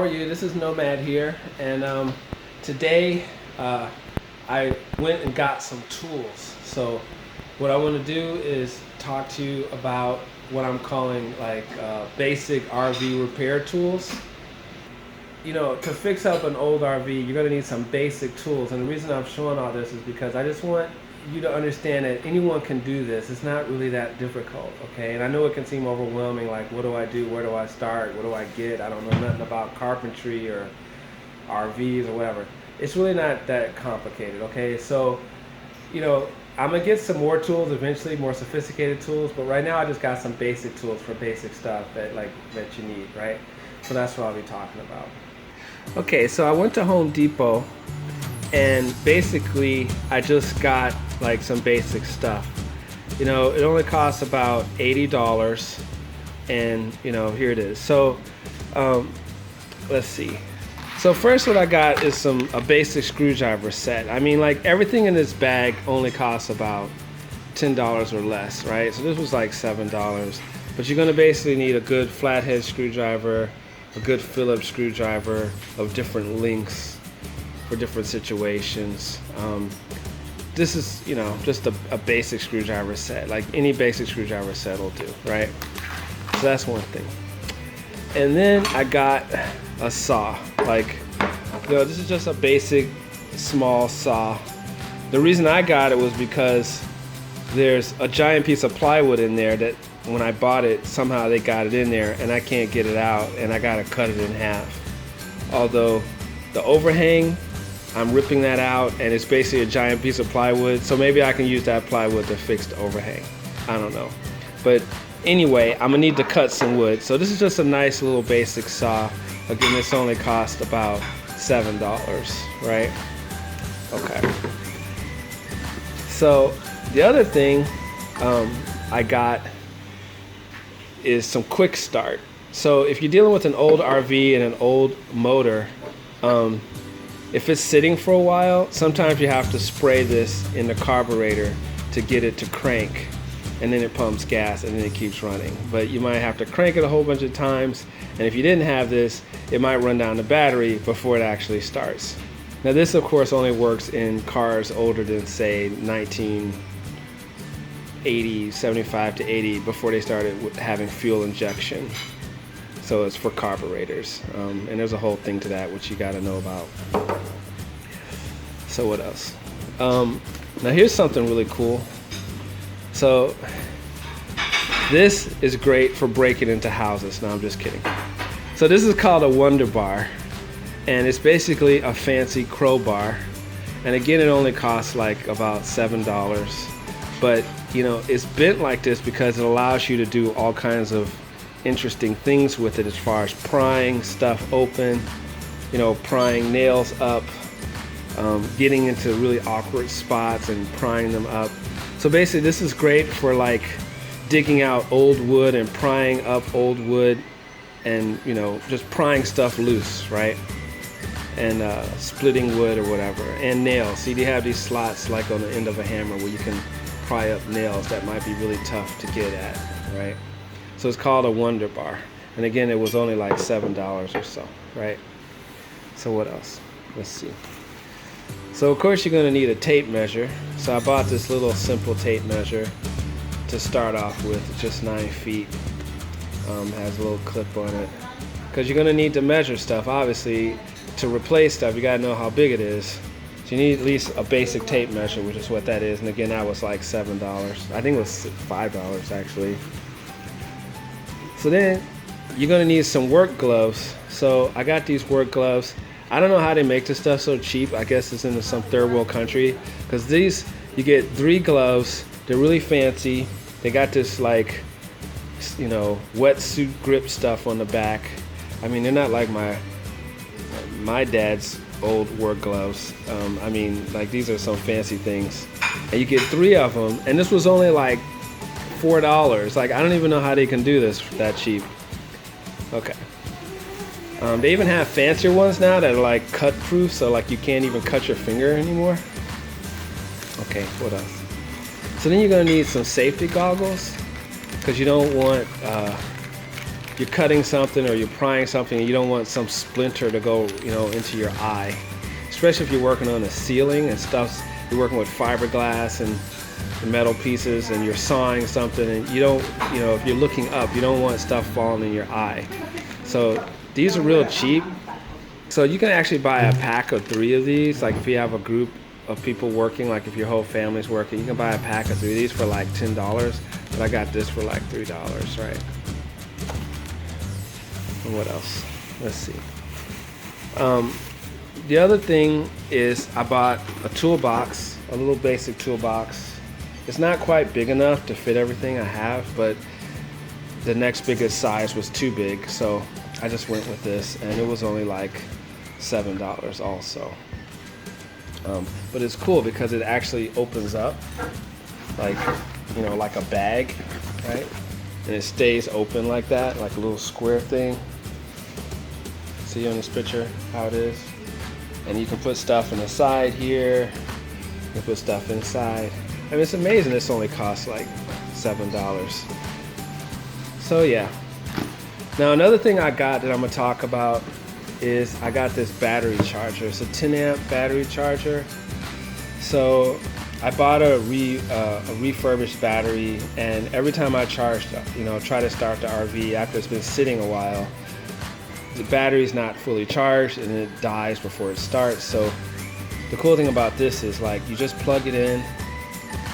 are you? This is Nomad here, and today I went and got some tools. So what I want to do is talk to you about what I'm calling like basic RV repair tools. You know, to fix up an old RV, you're going to need some basic tools, and the reason I'm showing all this is because I just want you to understand that anyone can do this. It's not really that difficult, okay? And I know it can seem overwhelming, like what do I do, where do I start, what do I get? I don't know nothing about carpentry or RVs or whatever. It's really not that complicated, okay? So, you know, I'm gonna get some more tools eventually, more sophisticated tools, but right now I just got some basic tools for basic stuff that you need, right? So that's what I'll be talking about. Okay, so I went to Home Depot and basically I just got like some basic stuff. You know, it only costs about $80, and you know, here it is. So let's see. So first what I got is a basic screwdriver set. I mean, like everything in this bag only costs about $10 or less, right? So this was like $7, but you're gonna basically need a good flathead screwdriver, a good Phillips screwdriver of different lengths for different situations. This is, you know, just a basic screwdriver set. Like any basic screwdriver set will do, right? So that's one thing. And then I got a saw. Like, you know, this is just a basic small saw. The reason I got it was because there's a giant piece of plywood in there that when I bought it, somehow they got it in there and I can't get it out, and I gotta cut it in half. Although the overhang, I'm ripping that out and it's basically a giant piece of plywood, so maybe I can use that plywood to fix the overhang. I don't know. But anyway, I'm gonna need to cut some wood. So this is just a nice little basic saw. Again, this only cost about $7, right? Okay. So the other thing I got is some quick start. So if you're dealing with an old RV and an old motor, if it's sitting for a while, sometimes you have to spray this in the carburetor to get it to crank, and then it pumps gas and then it keeps running. But you might have to crank it a whole bunch of times, and if you didn't have this, it might run down the battery before it actually starts. Now this of course only works in cars older than say 1980, 75 to 80, before they started having fuel injection. So it's for carburetors, and there's a whole thing to that which you got to know about. So what else? Now here's something really cool. So this is great for breaking into houses. No, I'm just kidding. So this is called a Wonder Bar, and it's basically a fancy crowbar. And again, it only costs like about $7, but you know, it's bent like this because it allows you to do all kinds of interesting things with it, as far as prying stuff open, you know, prying nails up, getting into really awkward spots and prying them up. So basically this is great for like digging out old wood and prying up old wood, and you know, just prying stuff loose, right? And splitting wood or whatever, and nails. See, you have these slots like on the end of a hammer where you can pry up nails that might be really tough to get at, right? So it's called a Wonder Bar, and again, it was only like $7 or so, right? So what else? Let's see. So of course you're going to need a tape measure. So I bought this little simple tape measure to start off with. It's just 9 feet. Has a little clip on it, because you're going to need to measure stuff. Obviously, to replace stuff, you got to know how big it is. So you need at least a basic tape measure, which is what that is. And again, that was like $7. I think it was $5 actually. So then you're gonna need some work gloves. So I got these work gloves. I don't know how they make this stuff so cheap. I guess it's in some third world country, because these, you get 3 gloves. They're really fancy. They got this like, you know, wetsuit grip stuff on the back. I mean, they're not like my dad's old work gloves. I mean, like, these are some fancy things, and you get 3 of them, and this was only like $4. Like, I don't even know how they can do this that cheap. Okay. They even have fancier ones now that are like cut proof, so like you can't even cut your finger anymore. Okay, what else? So then you're gonna need some safety goggles, because you don't want you're cutting something or you're prying something and you don't want some splinter to go, into your eye. Especially if you're working on a ceiling and stuff, you're working with fiberglass and metal pieces and you're sawing something and you don't, if you're looking up, you don't want stuff falling in your eye. So these are real cheap. So you can actually buy a pack of 3 of these. Like if you have a group of people working, like if your whole family's working, you can buy a pack of 3 of these for like $10. But I got this for like $3, right? And what else? Let's see. The other thing is I bought a toolbox, a little basic toolbox. It's not quite big enough to fit everything I have, but the next biggest size was too big, so I just went with this, and it was only like $7 also. But it's cool because it actually opens up like, like a bag, right? And it stays open like that, like a little square thing. See on this picture how it is? And you can put stuff in the side here. You can put stuff inside. I mean, it's amazing. This only costs like $7. So yeah. Now another thing I got that I'm gonna talk about is I got this battery charger. It's a 10 amp battery charger. So I bought a refurbished battery, and every time I charge, try to start the RV after it's been sitting a while, the battery's not fully charged and it dies before it starts. So the cool thing about this is like you just plug it in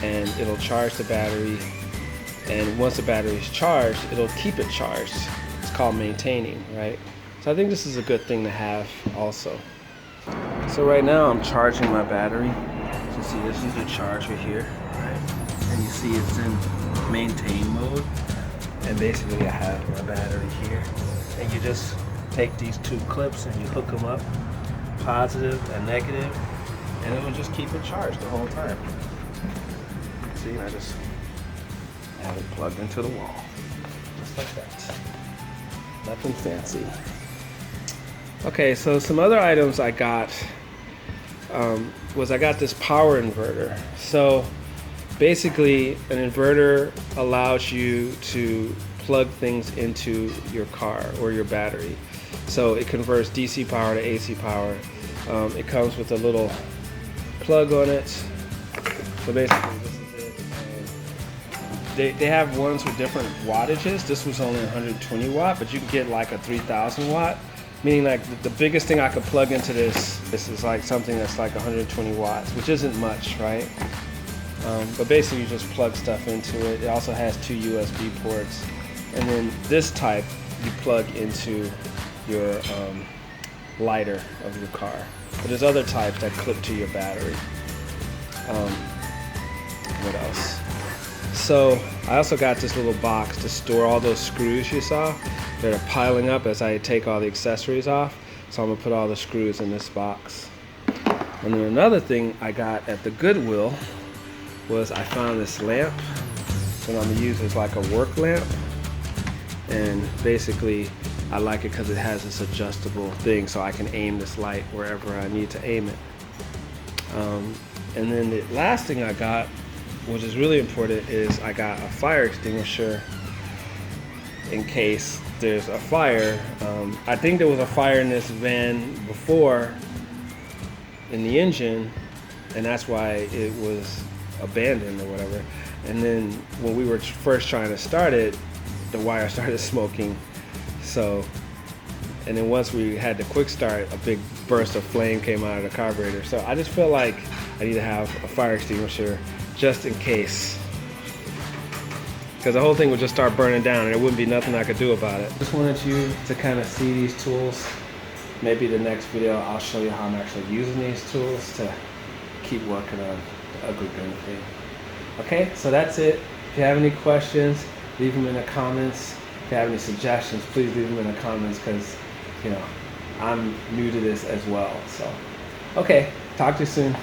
and it'll charge the battery, and once the battery is charged, it'll keep it charged. It's called maintaining, right? So I think this is a good thing to have also. So right now I'm charging my battery. So you see this is the charger here, right? And you see it's in maintain mode. And basically I have my battery here. And you just take these 2 clips and you hook them up, positive and negative, and it will just keep it charged the whole time. See, I just have it plugged into the wall, just like that. Nothing fancy. Okay, so some other items I got was I got this power inverter. So basically an inverter allows you to plug things into your car or your battery. So it converts DC power to AC power. It comes with a little plug on it. So basically this is it. And they have ones with different wattages. This was only 120 watt, but you can get like a 3000 watt. Meaning like the biggest thing I could plug into this is like something that's like 120 watts, which isn't much, right? But basically you just plug stuff into it. It also has 2 USB ports. And then this type you plug into your lighter of your car. But there's other types that clip to your battery. What else? So I also got this little box to store all those screws you saw that are piling up as I take all the accessories off. So I'm gonna put all the screws in this box. And then another thing I got at the Goodwill was I found this lamp that I'm gonna use as like a work lamp. And basically I like it because it has this adjustable thing so I can aim this light wherever I need to aim it. And then the last thing I got, which is really important, is I got a fire extinguisher in case there's a fire. I think there was a fire in this van before in the engine, and that's why it was abandoned or whatever. And then when we were first trying to start it, the wire started smoking. So, and then once we had the quick start, a big burst of flame came out of the carburetor. So I just feel like I need to have a fire extinguisher just in case. Because the whole thing would just start burning down and there wouldn't be nothing I could do about it. Just wanted you to kind of see these tools. Maybe the next video I'll show you how I'm actually using these tools to keep working on the ugly gun thing. Okay, so that's it. If you have any questions, leave them in the comments. If you have any suggestions, please leave them in the comments because, I'm new to this as well. So, okay, talk to you soon.